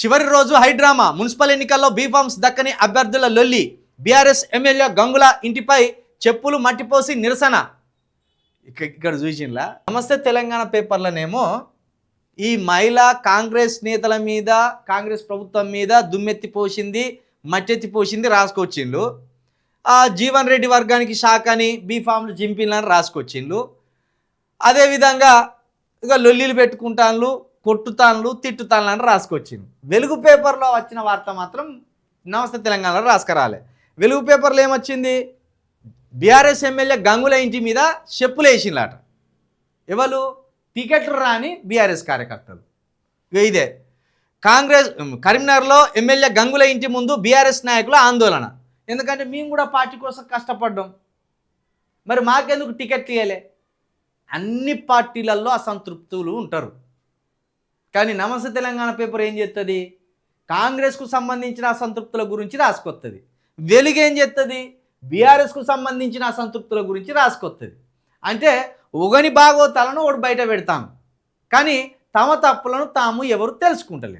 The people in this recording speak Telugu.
చివరి రోజు హైడ్రామా. మున్సిపల్ ఎన్నికల్లో బీఫామ్స్ దక్కని అభ్యర్థుల లొల్లి. బీఆర్ఎస్ ఎమ్మెల్యే గంగుల ఇంటిపై చెప్పులు మట్టిపోసి నిరసన. ఇక్కడ చూసిండ్లా. నమస్తే తెలంగాణ పేపర్లనేమో ఈ మహిళా కాంగ్రెస్ నేతల మీద, కాంగ్రెస్ ప్రభుత్వం మీద దుమ్మెత్తి పోసింది, మట్టెత్తి పోసింది రాసుకొచ్చిండ్రు. జీవన్ రెడ్డి వర్గానికి షాక్ అని బీఫామ్లు జింపిన్లని రాసుకొచ్చిండ్రు. అదేవిధంగా ఇక లొల్లీలు పెట్టుకుంటాను, కొట్టుతాన్లు, తిట్టుతాన్లు రాసుకొచ్చింది. వెలుగు పేపర్లో వచ్చిన వార్త మాత్రం నమస్తే తెలంగాణలో రాసుకురాలే. వెలుగు పేపర్లో ఏమొచ్చింది? బీఆర్ఎస్ ఎమ్మెల్యే గంగుల ఇంటి మీద చెప్పులు వేసిండ్లాట. ఎవరు? టికెట్లు రాని బీఆర్ఎస్ కార్యకర్తలు. ఇదే కరీంనగర్లో ఎమ్మెల్యే గంగుల ఇంటి ముందు బీఆర్ఎస్ నాయకుల ఆందోళన. ఎందుకంటే మేము కూడా పార్టీ కోసం కష్టపడ్డాం, మరి మాకెందుకు టికెట్లు ఇవ్వలే? అన్ని పార్టీలలో అసంతృప్తులు ఉంటారు. కానీ నమస్తే తెలంగాణ పేపర్ ఏం చేస్తుంది? కాంగ్రెస్కు సంబంధించిన అసంతృప్తుల గురించి రాసుకొస్తుంది. వెలుగు ఏం చేస్తుంది? బీఆర్ఎస్కు సంబంధించిన అసంతృప్తుల గురించి రాసుకొస్తుంది. అంటే ఒకని బాగోతాలను ఒకటి బయట పెడతాం, కానీ తమ తప్పులను తాము ఎవరు తెలుసుకుంటలేరు.